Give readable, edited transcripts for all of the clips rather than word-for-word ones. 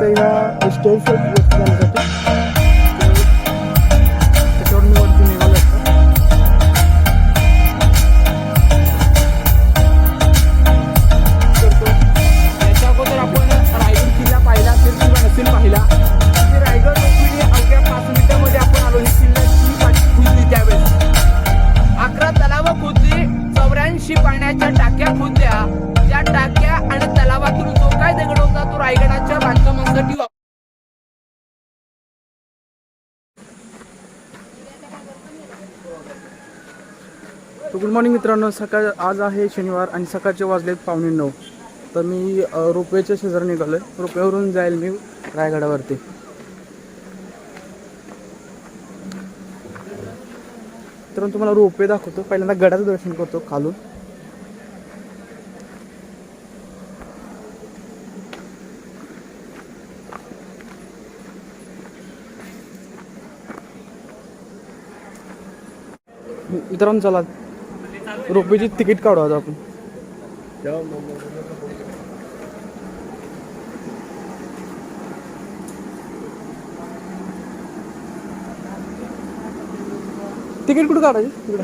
इथं ह्या स्टेज वरती जाण्यासाठी त्याच्यावर मी वरती निघालो असतो. याच्या अगोदर आपण रायगड किल्ला पाहिला असेल किंवा नसेल पाहिला. रायगड रोपवेने अवघ्या 5 मिनिटांमध्ये आपण आलो. ही किल्ल्याची पाठी खोदली त्यावेळेस 11 तलाव खोदली, 84 पाण्याच्या टाक्या खोदल्या. त्या टाक्या आणि तलावातून जो काय दगड होता तो रायगडाच्या बांधकामासाठी गुड मॉर्निंग मित्रांनो. सकाळ आज आहे शनिवार आणि सकाळचे वाजलेत 8:45. तर मी रोपवेच्या शेजारी निघालो आहे. रोपवेवरून जाईल मी रायगडावरती. तर तुम्हाला रोपवे दाखवतो. पहिल्यांदा गडाचं दर्शन करतो खालून. मित्रांनो चला रोपवेची तिकीट काढू आता आपण. तिकीट कुठं काढायची तिकडं?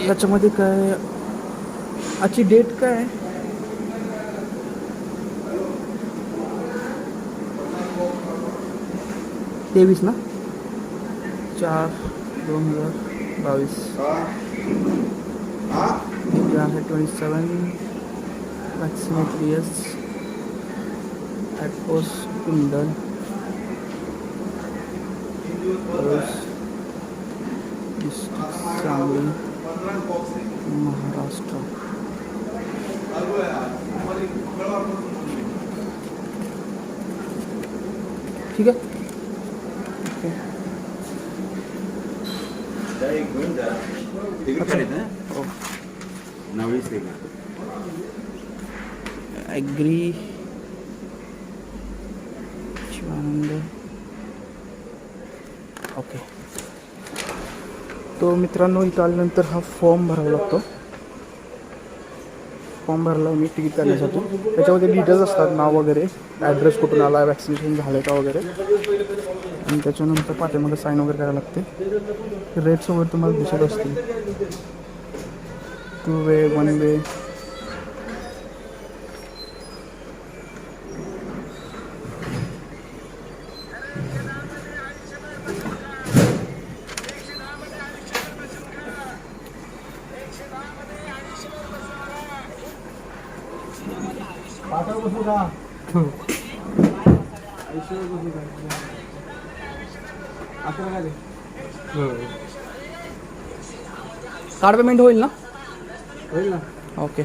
याच्यामध्ये काय आजची डेट काय आहे? तेवीस ना 4/2022. आहे 27 vaccinate years at post Kundal district Sangli Maharashtra. ठीक आहे. ॲग्री शिवानंद. ओके. तो मित्रांनो इथं आल्यानंतर हा फॉर्म भरावा लागतो. फॉर्म भरला मी तिकीट काढण्यासाठी. त्याच्यामध्ये डिटेल्स असतात, नाव वगैरे, ॲड्रेस कुठून आला, वॅक्सिनेशन झालं का वगैरे. आणि त्याच्यानंतर पाठीमध्ये साईन वगैरे करायला लागते. रेट्स वगैरे तुम्हाला दिसत असतील. 2 वे 1 वे. कार्ड पेमेंट होईल ना? होईल ना. ओके.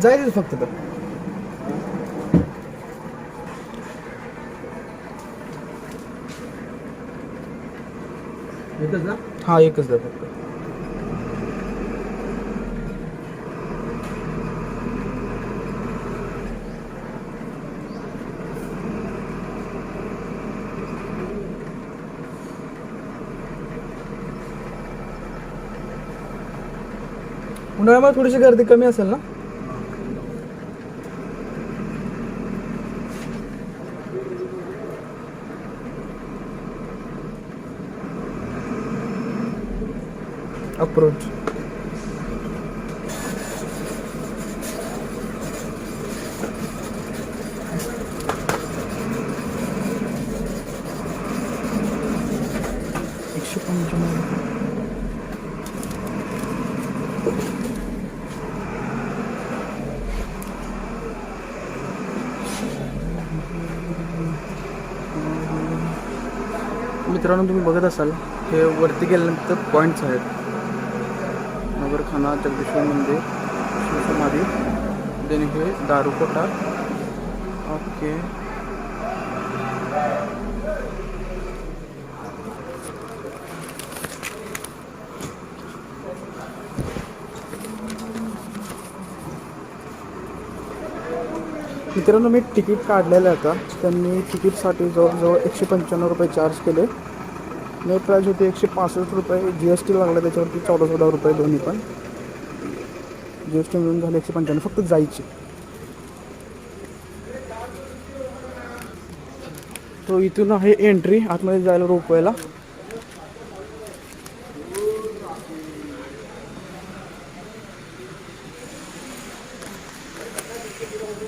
जायचं फक्त. तर एकच ना? हा एकच द्या फक्त. उन्हाळ्यामध्ये थोडीशी गर्दी कमी असेल ना? अप्रोच. मित्रांनो तुम्ही बघत असाल हे वरती गेल्यानंतर पॉईंट्स आहेत. नगरखाना, जगदीश्वर मंदिर, शिवसमाधी, देन हे दारुकोटा. ओके. मित्रांनो मी तिकीट काढलेलं आहे आता. त्यांनी तिकीटसाठी जवळजवळ 195 रुपये चार्ज केले. नेट प्राईज होती 165 रुपये. GST लागला त्याच्यावरती 14-14 रुपये दोन्ही पण. GST मिळून झाले 195 फक्त जायचे. तो इथून आहे एंट्री आतमध्ये जायला रोपवेला.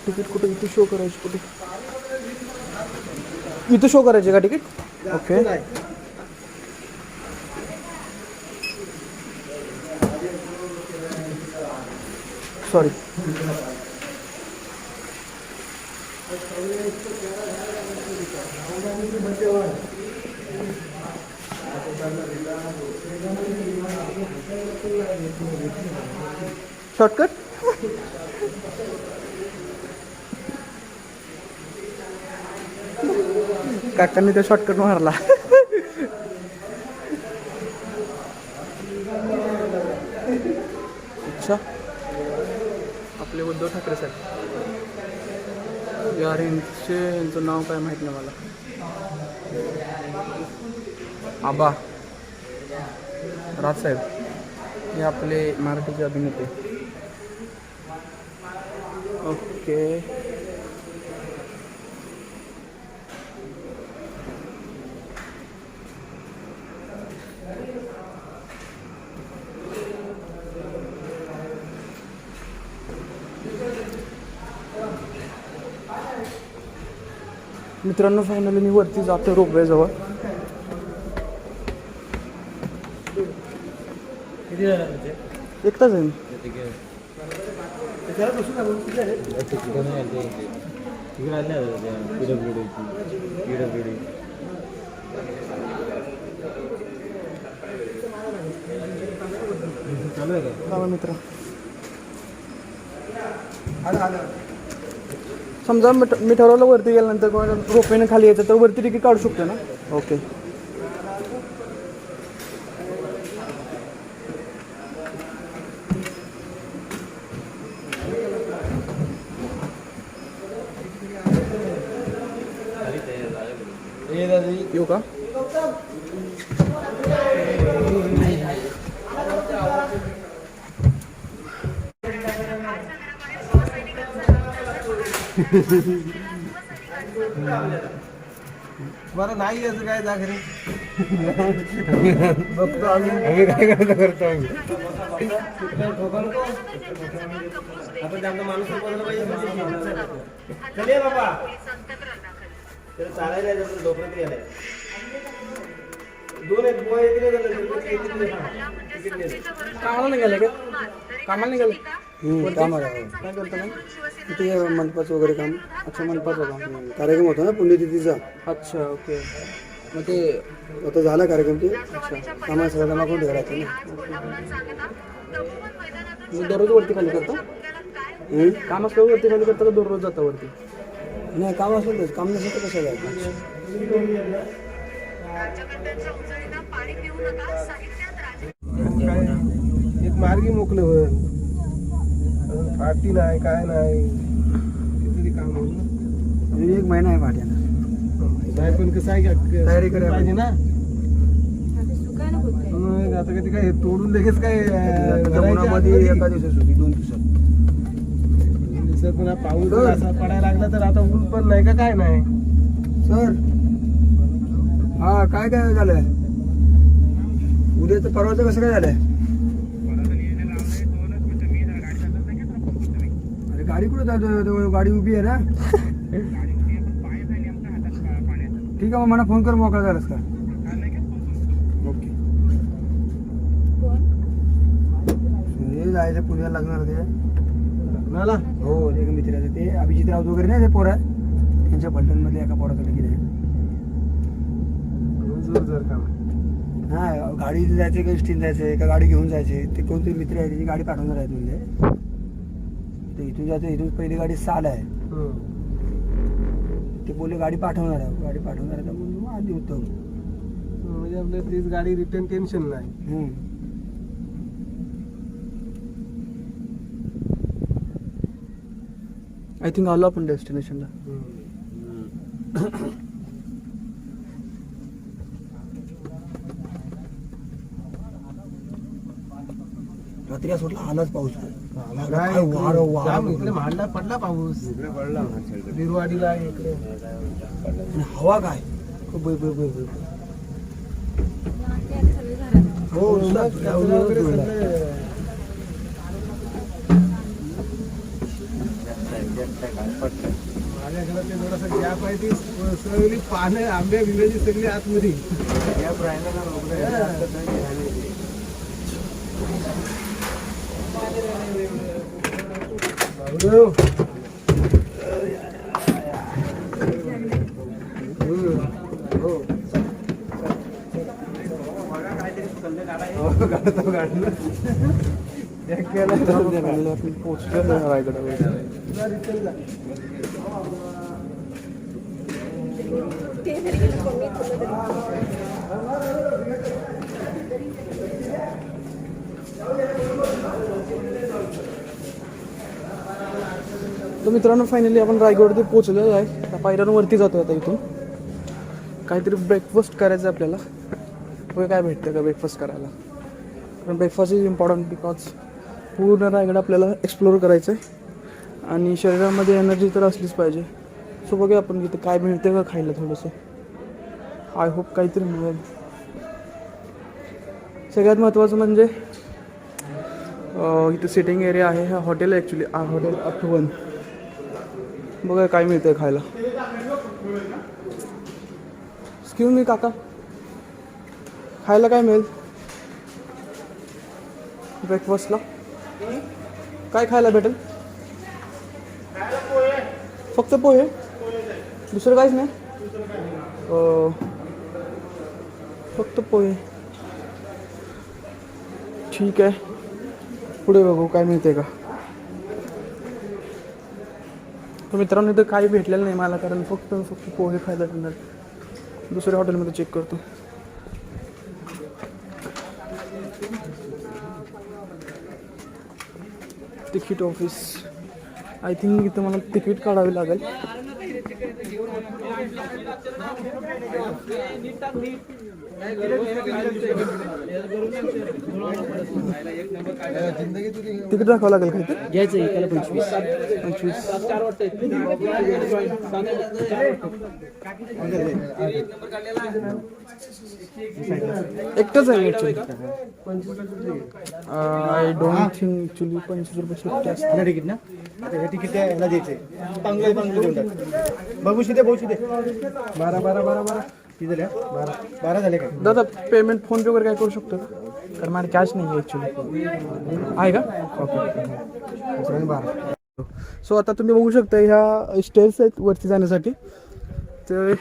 तिकीट कुठे इथे शो करायची? कुठे इथं शो करायचे का तिकीट? ओके. सॉरी. शॉर्टकट. काकांनी त्या शॉर्टकट मारला. अच्छा. आपले उद्धव ठाकरे साहेब यार, यांचं नाव काय माहीत नाही मला. आबा राजसाहेब हे आपले मराठीचे अभिनेते. ओके. मित्रांनो फायनली मी वरती जातो रोपवेजवळ. एक तास आहे. मित्र समजा मी ठरवलं वरती गेल्यानंतर रोपवेने खाली यायचं तर वरती तिकीट काढू शकतो ना? ओके. येऊ का? बरं नाही याचं काय दाखले बघतो आम्ही काय करतो आम्ही. आपण त्यांना माणूस पाहिजे बाबा चालायला डोक्यात गेलाय. दोन एक बुवा कामाला निघाले का? कामाला निघाले. कामाला काय करतो मग? तिथे मंडपाचं वगैरे काम. अच्छा, मनपाचं काम. कार्यक्रम होता ना पुण्यतिथीचा. अच्छा. ओके. मग ते आता झाला कार्यक्रम. ते अच्छा कामाला सगळं जमा करून ठेवायला लागतं ना. मी दररोज वरती खाली करतो. काम असल्यावर वरती खाली करता का दररोज जाता वरती? नाही, काम असेल तर काम नसेल तर कसं जायचं. एक मार्गी मोकलं वर फाटी नाही काय नाही किती काम होईल. एक महिना आहे फाट्यानं. पण कसं आहे तयारी करायला पाहिजे ना. आता कधी काय तोडून लगेच काय मध्ये एका दिवसात होती 2 दिवसात. पुन्हा पाऊस असा पडायला लागला तर आता ऊन पण नाही का काय नाही. सर हा काय काय झालंय उद्याचं परवाचं कसं काय झालंय? अरे गाडी कुठे जातो? गाडी उभी आहे ना. ठीक आहे मग मला फोन कर मोकळा झालास का. ओके. हे जायचं पुण्याला लागणार ते लग्नाला. हो एक मित्राचं ते अभिजित राऊत वगैरे नाही ते पोरं त्यांच्या पलटणमधल्या एका पोराचं लगीन आहे. जोर काम हा गाडी जायचे का एसटीन जायचे का गाडी घेऊन जायचे ते कोणतरी मित्र आहे त्याची गाडी पाठवणार आहे तुझे ते इथून जायचं इथून पहिली गाडी 6 आहे ते बोलले गाडी पाठवणार आहे तर म्हणून मग आधी होतं म्हणजे आपल्याला तीच गाडी रिटर्न टेन्शन नाही. आय थिंक आलो आपण डेस्टिनेशनला. रात्री असं वाटलं आलाच पाऊस काय वारं जाम इकडे मांडला पडला पाऊस इकडे पडला बिरवाडीला इकडे आणि हवा काय हो वगैरे सगळे माझ्याकडे ते थोडंसं गॅप आहे ती सगळी पानं आंब्या बिब्याची सगळी आतमध्ये गॅप राहिला पोहोचलो रायगडावर. तर मित्रांनो फायनली आपण रायगडवरती पोहोचलेलो आहे. आता पायऱ्यांवरती जातो आता इथून. काहीतरी ब्रेकफास्ट करायचं आपल्याला. बघा काय भेटतं का ब्रेकफास्ट करायला. कारण ब्रेकफास्ट इज इम्पॉर्टंट बिकॉज पूर्ण रायगड आपल्याला एक्सप्लोअर करायचं आहे आणि शरीरामध्ये एनर्जी तर असलीच पाहिजे. सो बघूया आपण इथं काय मिळतं का खायला थोडंसं. आय होप काहीतरी मिळेल. सगळ्यात महत्त्वाचं म्हणजे इथं सिटिंग एरिया आहे. हा हॉटेल आहे ॲक्च्युली. हॉटेल अप1. बघा काय मिळतं खायला. एक्सक्यूज मी काका, खायला काय मिळेल ब्रेकफास्टला? काय खायला भेटेल? फक्त पोहे, दुसरं काहीच नाही? फक्त पोहे. ठीक आहे, पुढे बघू काय मिळते का. तर मित्रांनो इथं काही भेटलेलं नाही मला, कारण फक्त पोहे खायला भेटणार. दुसऱ्या हॉटेलमध्ये चेक करतो. Ticket office. आय थिंक इथं मला तिकीट काढावे लागेल. तिकीट दाखवावं लागेल का इथं? घ्यायचं एकाला 25. एकटंच आहे actually. I don't think actually 25 रुपये सुट्टी असते. तिकीट ना हे तिकीट याला द्यायचंय. चांगलं देऊन टाक. बघूशी दे 12 किती झाले? 12 झाले काय? दादा पेमेंट फोनपे वगैरे काय करू शकतो का? कारण माझ्या कॅश नाही आहे ॲक्च्युली. आहे का? ओके. 12. सो आता तुम्ही बघू शकता ह्या स्टेअर्स आहेत वरती जाण्यासाठी. तर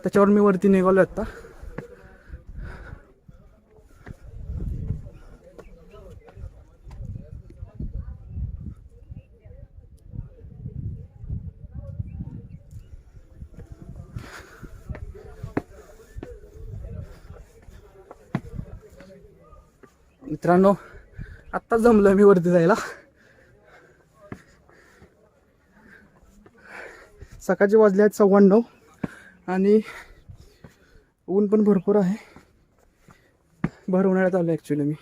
त्याच्यावर मी वरती निघालो आत्ता. मित्रांनो आत्ता जमलं मी वरती जायला. सकाळचे वाजले आहेत 9:15 आणि ऊन पण भरपूर आहे. भर उन्हाळ्यात आलो ॲक्च्युली मी.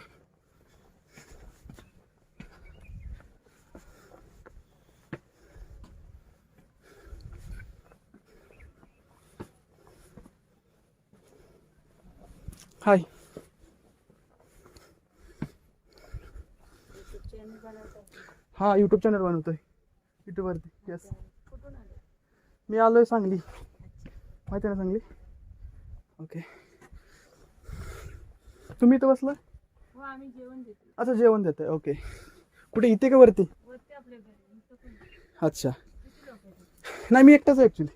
हाय. हा यूट्यूब चॅनल बनवतोय यूट्यूबवरती. येस. मी आलोय सांगली. माहिती आहे ना सांगली? ओके. तुम्ही इथं बसला? अच्छा जेवण देतोय. ओके. कुठे इथे का वरती? अच्छा. नाही मी एकटाच आहे ॲक्च्युली.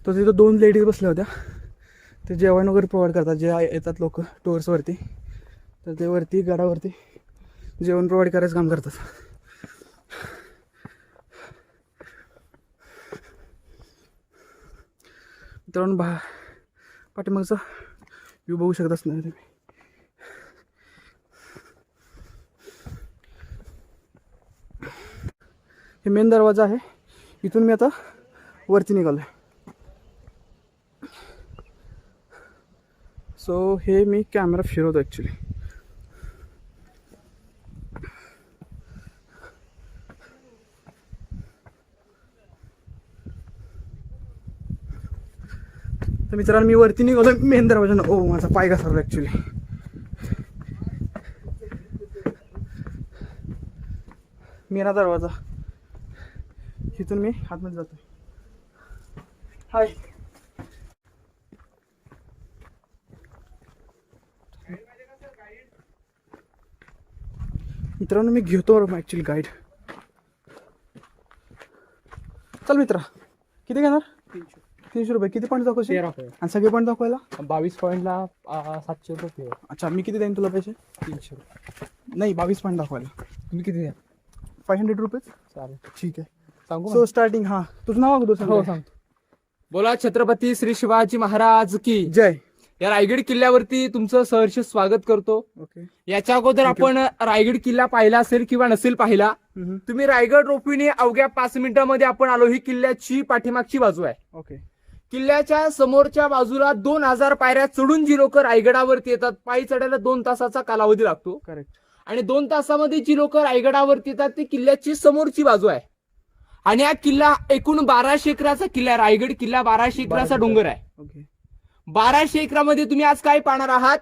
तर तिथं 2 लेडीज बसल्या होत्या. ते जेवण वगैरे प्रोव्हाइड करतात जे येतात लोक टूर्सवरती. तर ते वरती गडावरती जेवण प्रोव्हाइड करायचं काम करतात. मित्रांनो पाठीमागचा व्ह्यू बघू शकत असणार तुम्ही. हे मेन दरवाजा आहे. इथून मी आता वरती निघालोय. सो हे मी कॅमेरा फिरवतो ॲक्च्युली. तर मित्रांनो मी वरती निघालो मेन दरवाजा. ओ माझा पाय घसरला ॲक्च्युली. मेना दरवाजा इथून मी आतमध्ये जातो. हाय मित्रांनो मी घेतो ॲक्च्युली गाईड. चल मित्रा किती घेणार? 300 रुपये. किती पॉईंट दाखवशील? 13 रुपये. आणि सगळे पॉईंट दाखवायला 22 पॉईंटला 700 रुपये. अच्छा मी किती देईन तुला पैसे? 300 रुपये. नाही 22 पॉईंट दाखवायला तुम्ही किती द्या? 500 रुपीज. चालेल ठीक आहे. सांगू सो स्टार्टिंग हां तुझं नाव अगोदर सांग. हो सांगतो. बोला छत्रपती श्री शिवाजी महाराज की जय. या रायगड किल्ल्यावरती तुमचं सहर्ष स्वागत करतो. ओके. याच्या अगोदर आपण रायगड किल्ला पाहिला असेल किंवा नसेल पाहिला. तुम्ही रायगड रोपवीने अवघ्या 5 मिनिटांमध्ये आपण आलो. ही किल्ल्याची पाठीमागची बाजू आहे. ओके. किल्ल्याच्या समोरच्या बाजूला 2000 पायऱ्या चढून जी लोक रायगडावरती येतात, पायी चढायला 2 तासाचा कालावधी लागतो. करेक्ट. आणि 2 तासामध्ये जी लोक रायगडावरती येतात ती किल्ल्याची समोरची बाजू आहे. आणि हा किल्ला एकूण 1200 एकराचा किल्ला आहे. रायगड किल्ला 1200 एकराचा डोंगर आहे. ओके. 1200 एकरामध्ये तुम्ही आज काय पाहणार आहात?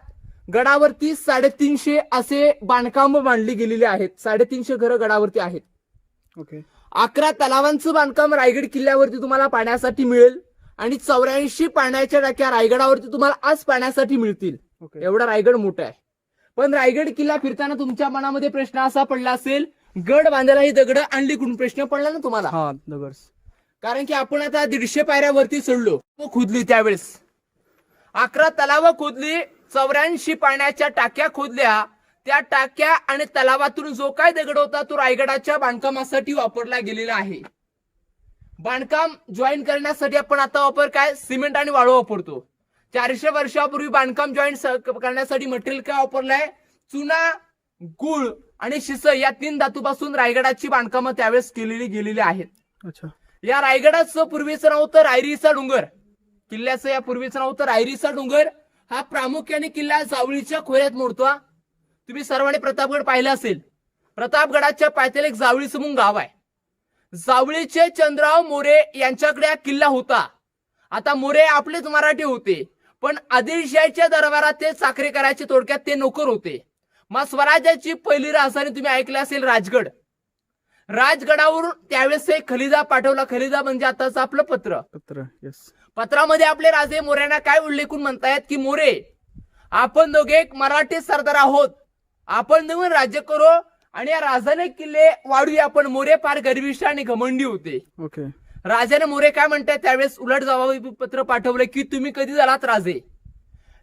गडावरती 350 असे बांधकाम बांधली गेलेली आहेत. 350 घरं गडावरती आहेत. ओके. 11 तलावांचं बांधकाम रायगड किल्ल्यावरती तुम्हाला पाहण्यासाठी मिळेल. आणि 84 पाण्याच्या टाक्या रायगडावरती तुम्हाला आज पाहण्यासाठी मिळतील. ओके. एवढा रायगड मोठा आहे. पण रायगड किल्ला फिरताना तुमच्या मनामध्ये प्रश्न असा पडला असेल, गड बांधायला ही दगड आणली कुठून? प्रश्न पडला ना तुम्हाला? हा दगड्स. कारण की आपण आता 150 पायऱ्यावरती चढलो. खोदली त्यावेळेस 11 तलाव खोदली, 84 पाण्याच्या टाक्या खोदल्या. त्या टाक्या आणि तलावातून जो काय दगड होता तो रायगडाच्या बांधकामासाठी वापरला गेलेला आहे. बांधकाम जॉईन करण्यासाठी आपण आता वापर काय? सिमेंट आणि वाळू वापरतो. 400 वर्षापूर्वी बांधकाम जॉईन करण्यासाठी मटेरियल काय वापरलंय? चुना, गुळ आणि शिस या 3 धातूपासून रायगडाची बांधकामं त्यावेळेस केलेली गेलेली आहेत. अच्छा. या रायगडाचं पूर्वीचं नाव होतं रायरीचा डोंगर. किल्ल्याचं या पूर्वीचं नाव होतं रायरीचा डोंगर. हा प्रामुख्याने किल्ला जावळीच्या खोऱ्यात मोडतो. तुम्ही सर्वांनी प्रतापगड पाहिला असेल. प्रतापगडाच्या पायथ्याला एक जावळीचं म्हणून गाव आहे. जावळीचे चंद्रराव मोरे यांच्याकडे हा किल्ला होता. आता मोरे आपलेच मराठी होते, पण आदिलशाहीच्या दरबारात ते चाकरी करायचे. थोडक्यात ते नोकर होते. मग स्वराज्याची पहिली राजधानी तुम्ही ऐकली असेल राजगड. राजगडावरून त्यावेळेस एक खलिदा पाठवला. खलिदा म्हणजे आताच आपलं पत्र. यस. पत्रामध्ये आपले राजे मोऱ्यांना काय उल्लेखून म्हणतायत की मोरे आपण दोघे एक मराठी सरदार आहोत, आपण दोघे राज्य करू आणि या राजाने किल्ले वाढूया. आपण मोरे फार गर्विष्ठ आणि घमंडी होते. ओके. राजाने मोरे काय म्हणतात त्यावेळेस उलट जबाबी पत्र पाठवलं की तुम्ही कधी झालात राजे?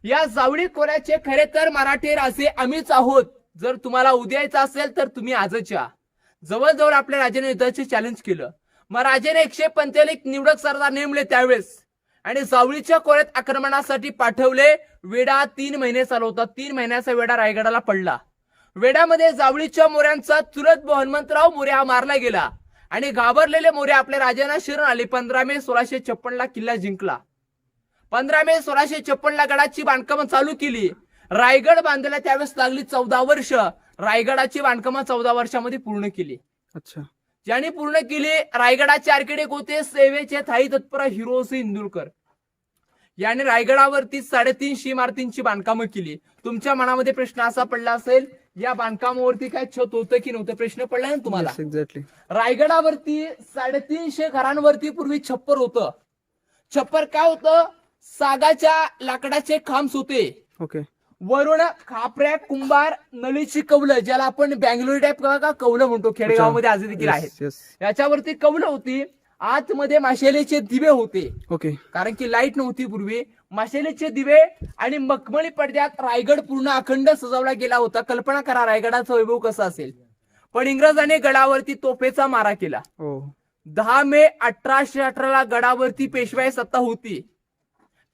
या जावळी खोऱ्याचे खरे तर मराठी राजे आम्हीच आहोत. जर तुम्हाला उद्यायचं असेल तर तुम्ही आजच या. जवळजवळ आपल्या राजाने युद्धाचे चॅलेंज केलं. मग राजाने 145 निवडक सरदार नेमले त्यावेळेस आणि जावळीच्या खोऱ्यात आक्रमणासाठी पाठवले. वेढा 3 महिने चालवतात. 3 महिन्याचा वेढा रायगडाला पडला. वेढ्यामध्ये जावळीच्या मोऱ्यांचा चुलत हनुमंतराव मोरे हा मारला गेला आणि घाबरलेले मोरे आपल्या राजांना शरण आले. 15 मे 1656 ला किल्ला जिंकला. 15 मे 1656 ला गडाची बांधकामं चालू केली. रायगड बांधायला त्यावेळेस लागली 14 वर्ष. रायगडाची बांधकामं 14 वर्षामध्ये पूर्ण केली. अच्छा. ज्यांनी पूर्ण केली रायगडाचे आर्किटेक्ट होते सेवेचे थाई तत्पर हिरोसिंह इंदुरकर. याने रायगडावरती 350 इमारतींची बांधकामं केली. तुमच्या मनामध्ये प्रश्न असा पडला असेल या बांधकामावरती काय छत होतं की नव्हतं? प्रश्न पडला ना तुम्हाला? एक्झॅक्टली. रायगडावरती 350 घरांवरती पूर्वी छप्पर होतं. छप्पर काय होतं? सागाच्या लाकडाचे खांब होते. ओके. वरून खापऱ्या, कुंभार, नळीची कौलं, ज्याला आपण बँगलोर टाईप का कौलं म्हणतो, खेडेगावामध्ये आज देखील आहेत. याच्यावरती कौलं होती आतमध्ये माशेलीचे दिवे होते, ओके. कारण की लाईट नव्हती पूर्वी. माशेलीचे दिवे आणि मखमली पडद्यात रायगड पूर्ण अखंड सजवला गेला होता. कल्पना करा रायगडाचा वैभव कसा असेल. पण इंग्रजांनी गडावरती तोफेचा मारा केला. हो. 10 मे 1818 गडावरती पेशवाई सत्ता होती.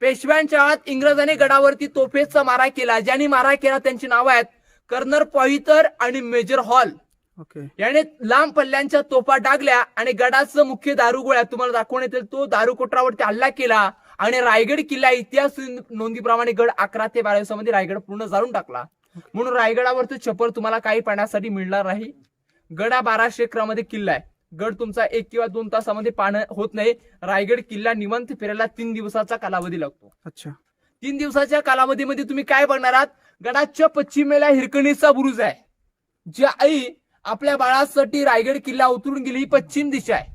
पेशव्यांच्या आत इंग्रजांनी गडावरती तोफेचा मारा केला. ज्यांनी मारा केला त्यांची नावं आहेत कर्नल पॉइंटर आणि मेजर हॉल. ओके. याने लांब पल्ल्यांच्या तोफा डागल्या आणि गडाचं मुख्य दारुगोळ्या तुम्हाला दाखवण्यात येईल तो दारुकोटरावरती हल्ला केला आणि रायगड किल्ला इतिहास नोंदीप्रमाणे गड 11 ते 12 दिवसामध्ये रायगड पूर्ण जाळून टाकला. म्हणून रायगडावरती छप्पर तुम्हाला काही पाण्यासाठी मिळणार नाही. गडा 1200 एकरामध्ये किल्ला आहे. गड तुमचा 1 किंवा 2 तासामध्ये पाणी होत नाही. रायगड किल्ला निवांत फिरायला 3 दिवसाचा कालावधी लागतो. अच्छा. 3 दिवसाच्या कालावधीमध्ये तुम्ही काय बघणार आहात. गडाच्या पश्चिमेला हिरकणीचा बुरुज आहे. जी आई आपल्या बाळासाठी रायगड किल्ला उतरून गेली ही पश्चिम दिशा आहे.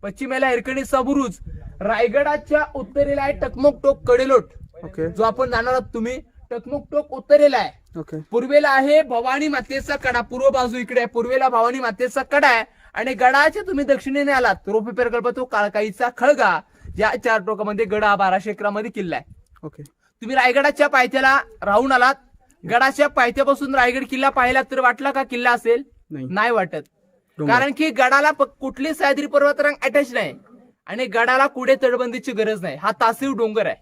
पश्चिमेला हिरकणीचा बुरुज. रायगडाच्या उत्तरेला आहे टकमक टोक कडेलोट. ओके. जो आपण जाणार आहात तुम्ही टकमक टोक उत्तरेला आहे. ओके. पूर्वेला आहे भवानी मातेचा कडा. पूर्व बाजू इकडे आहे. पूर्वेला भवानी मातेचा कडा आहे आणि गडाच्या तुम्ही दक्षिणेने आलात रोपे प्रकल्प तो काळकाईचा खळगा. या 4 टोकामध्ये गड हा 1200 एकरामध्ये किल्ला आहे. ओके. तुम्ही रायगडाच्या पायथ्याला राहून आलात. गडाच्या पायथ्यापासून रायगड किल्ला पाहिला तर वाटला का किल्ला असेल. नाही वाटत. कारण की गडाला कुठली सह्याद्री पर्वतरांग अटॅच नाही आणि गडाला कुठे तटबंदीची गरज नाही. हा तासीव डोंगर आहे.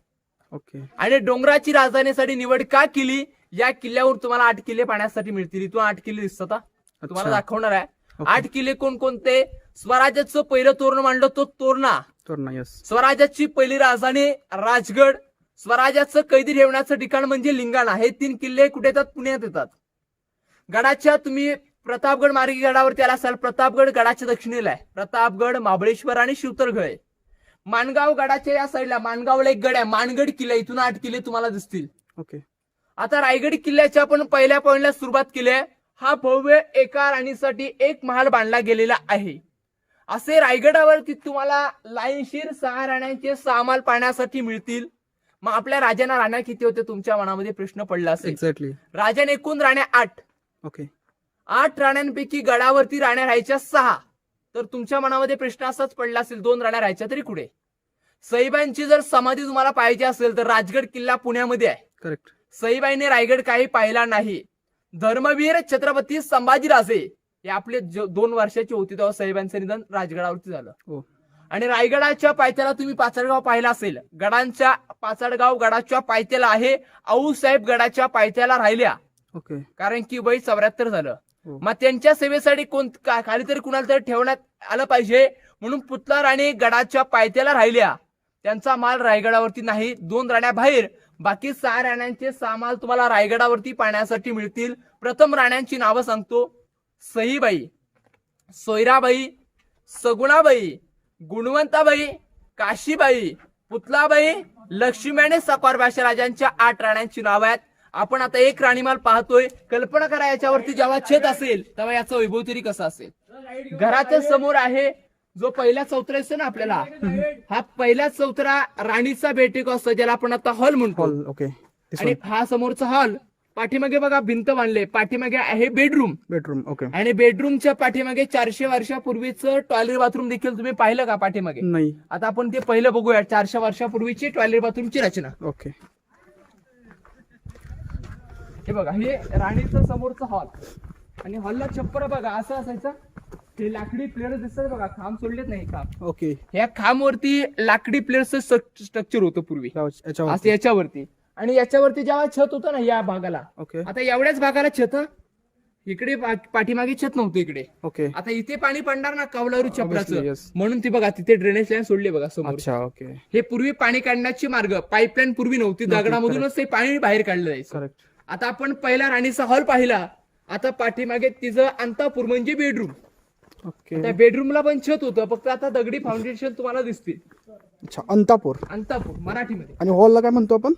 ओके. आणि डोंगराची राजधानीसाठी निवड का केली. या किल्ल्यावर तुम्हाला 8 किल्ले पाहण्यासाठी मिळतील. इथून 8 किल्ले दिसतात. तुम्हाला दाखवणार आहे. 8 किल्ले कोणकोणते. स्वराज्याचं पहिलं तोरण मांडलं तो तोरणा. स्वराज्याची पहिली राजधानी राजगड. स्वराज्याचं कैदी ठेवण्याचं ठिकाण म्हणजे लिंगाणा. हे 3 किल्ले कुठे येतात. पुण्यात येतात. गडाच्या तुम्ही प्रतापगड मार्गी गडावरती आला असाल. प्रतापगड गडाच्या दक्षिणेला आहे. प्रतापगड महाबळेश्वर आणि शिवतरगड आहे. माणगाव गडाच्या या साईडला माणगावला एक गड आहे माणगड किल्ला. इथून 8 किल्ले तुम्हाला दिसतील. ओके. आता रायगड किल्ल्याच्या आपण पहिल्या पॉईंटला सुरुवात केली आहे. हा भव्य एका राणीसाठी एक महाल बांधला गेलेला आहे. असे रायगडावरती तुम्हाला लाईनशीर 6 राण्यांचे 6 महाल पाहण्यासाठी मिळतील. मग आपल्या राजांना राण्या किती होते तुमच्या मनामध्ये प्रश्न पडला असेल. एक्झॅक्टली. राजाने एकूण राण्या 8. ओके. 8 राण्यांपैकी गडावरती राण्या राहायच्या 6. तर तुमच्या मनामध्ये प्रश्न असाच पडला असेल 2 राण्या राहायच्या तरी कुठे. सईबाईंची जर समाधी तुम्हाला पाहिजे असेल तर राजगड किल्ला पुण्यामध्ये आहे. करेक्ट. सईबाईने रायगड काही पाहिला नाही. धर्मवीर छत्रपती संभाजीराजे हे आपले 2 वर्षाचे होते तेव्हा सईबाईंचं निधन राजगडावरती झालं. हो. आणि रायगडाच्या पायथ्याला तुम्ही पाचडगाव पाहिला असेल. गडांच्या पाचडगाव गडाच्या पायथ्याला आहे. आऊसाहेब गडाच्या पायथ्याला राहिल्या. ओके. कारण की वय 74 झालं. हो. मग त्यांच्या सेवेसाठी खाली तरी कुणाला तरी ठेवण्यात आलं पाहिजे म्हणून पुतला राणी गडाच्या पायथ्याला राहिल्या. त्यांचा माल रायगडावरती नाही. 2 राण्या बाहेर. बाकी 6 राण्यांचे 6 माल तुम्हाला रायगडावरती पाहण्यासाठी मिळतील. प्रथम राण्यांची नावं सांगतो. सईबाई, सोयराबाई, सगुणाबाई, गुणवंताबाई, काशीबाई, पुतलाबाई, लक्ष्मी आणि साकोरबाई अशा राजांच्या 8 राण्यांची नावं आहेत. आपण आता एक राणीमाल पाहतोय. कल्पना करा याच्यावरती जेव्हा छत असेल तेव्हा याचा वैभव तरी कसा असेल. घराच्या समोर आहे जो पहिला चौथरा असतो ना आपल्याला. हा पहिला चौथरा राणीचा बैठक असतो ज्याला आपण आता हॉल म्हणतो. ओके. आणि हा समोरचा हॉल. पाठीमागे बघा भिंत बांधले. पाठीमागे आहे बेडरूम. ओके. आणि बेडरूमच्या पाठीमागे 400 वर्षापूर्वीचं टॉयलेट बाथरूम देखील तुम्ही पाहिलं का पाठीमागे. नाही. आता आपण ते पहिलं बघूया. 400 वर्षापूर्वीची टॉयलेट बाथरूमची रचना. ओके. हे बघा हे राणीचं समोरचं हॉल. आणि हॉलला छप्पर बघा असं असायचं. हे लाकडी प्लेअर दिसतात बघा. खांब सोडलेत नाही खांब. ओके. ह्या खांबवरती लाकडी प्लेअरचं स्ट्रक्चर होतं पूर्वी असं याच्यावरती. आणि याच्यावरती जेव्हा छत होतं ना या भागाला. ओके. आता एवढ्याच भागाला छत. इकडे पाठीमागे छत नव्हतं इकडे. ओके. आता इथे पाणी पडणार ना कौलारू छपराचं. Obviously, yes. म्हणून ती बघा तिथे ड्रेनेज लाईन सोडली बघा समोर. अच्छा. ओके. हे पूर्वी पाणी काढण्याची मार्ग. पाईपलाईन पूर्वी नव्हती. दगडामधूनच ते पाणी बाहेर काढलं जायचं. करेक्ट. आता आपण पहिला राणीचा हॉल पाहिला. आता पाठीमागे तिचं अंतःपूर म्हणजे बेडरूम. ओके. त्या बेडरूमला पण छत होतं. फक्त आता दगडी फाउंडेशन तुम्हाला दिसतील. अच्छा. अंतापूर मराठीमध्ये. आणि हॉलला काय म्हणतो आपण.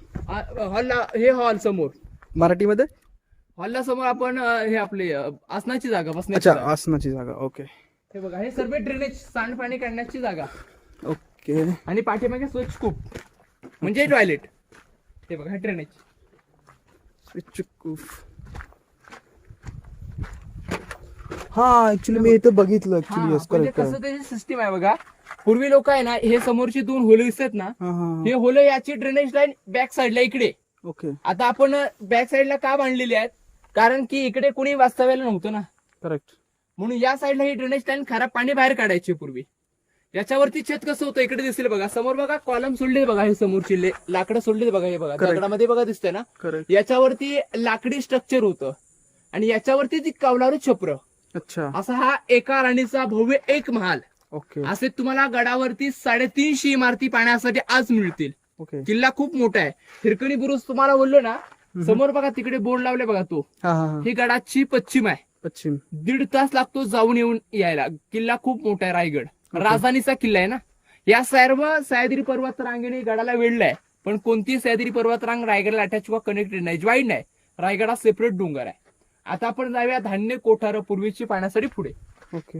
हॉलला हे हॉल समोर मराठीमध्ये. हॉलला समोर आपण हे आपले आसनाची जागा बसण्याची अच्छा. जागा. आसनाची जागा. ओके. हे बघा हे सर्व ड्रेनेज सांडपाणी काढण्याची जागा. ओके. आणि पाठीमागे स्वच्छ कूप म्हणजे टॉयलेट. हे बघा हे ड्रेनेज. हा ऍक्च्युली मी इथं बघितलं. ऍक्च्युली म्हणजे कसं त्याची सिस्टीम आहे बघा. पूर्वी लोक आहे ना, हे समोरची 2 होलं दिसतात ना, हा हा हे होलं याची ड्रेनेज लाईन बॅक साईडला इकडे. ओके आता आपण बॅक साईडला का बांधलेली आहेत, कारण की इकडे कुणी वास्तव्याला नव्हतं ना, करेक्ट. म्हणून या साईडला ही ड्रेनेज लाईन खराब पाणी बाहेर काढायची पूर्वी. याच्यावरती छत कसं होतं इकडे दिसेल बघा, समोर बघा कॉलम सोडले बघा, हे समोरची लाकडं सोडले बघा, हे बघा Correct. दगडामध्ये बघा दिसतंय ना, करेक्ट. याच्यावरती लाकडी स्ट्रक्चर होतं आणि याच्यावरती ती कौलारू छप्र, अच्छा. असा हा एका राणीचा भव्य एक महाल. ओके असे तुम्हाला गडावरती 350 इमारती पाहण्यासाठी आज मिळतील. ओके. किल्ला खूप मोठा आहे. हिरकणी बुरुज तुम्हाला बोललो ना, समोर बघा तिकडे बोर्ड लावले बघा, तो हा हा हा. ही गडाची पश्चिम आहे. पश्चिम. 1.5 तास लागतो जाऊन येऊन यायला. किल्ला खूप मोठा आहे. रायगड राजधानीचा किल्ला आहे ना. या सर्व सह्याद्री पर्वत रांगेने गडाला वेढलाय, पण कोणतीही सह्याद्री पर्वत रांग रायगडला अटॅच किंवा कनेक्टेड नाही, जॉईंट नाही. रायगड हा सेपरेट डोंगर आहे. आता आपण जाऊया धान्य कोठार पूर्वीची पाहण्यासाठी पुढे. ओके.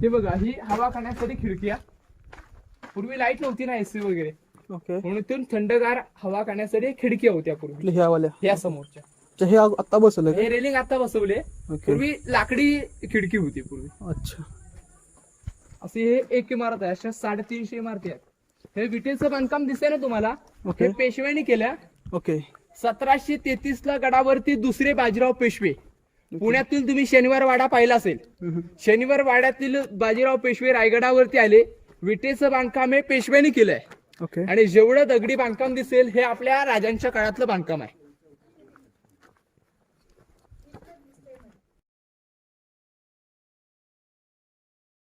हे बघा, ही हवा खाण्यासाठी खिडकी आहे. पूर्वी लाईट नव्हती ना, एसी वगैरे, ओके. म्हणून इथून थंडगार हवा खाण्यासाठी खिडक्या होत्या पूर्वी. आपल्या ह्या वाल्या. या समोरच्या अच्छा, हे आता बसवलं हे रेलिंग आता बसवले. ओके. पूर्वी लाकडी खिडकी होती पूर्वी. अच्छा. असे हे एक इमारत आहे. अशा 350 इमारती आहेत. हे विटेचं बांधकाम दिसतंय ना तुम्हाला, ओके. हे पेशव्यांनी केल्या. ओके. 1733 ला गडावरती दुसरे बाजीराव पेशवे. पुण्यातील तुम्ही शनिवार वाडा पाहिला असेल. शनिवार वाड्यातील बाजीराव पेशवे रायगडावरती आले. विटेचं बांधकाम हे पेशव्यांनी केलंय ओके. आणि जेवढं दगडी बांधकाम दिसेल हे आपल्या राजांच्या काळातलं बांधकाम आहे.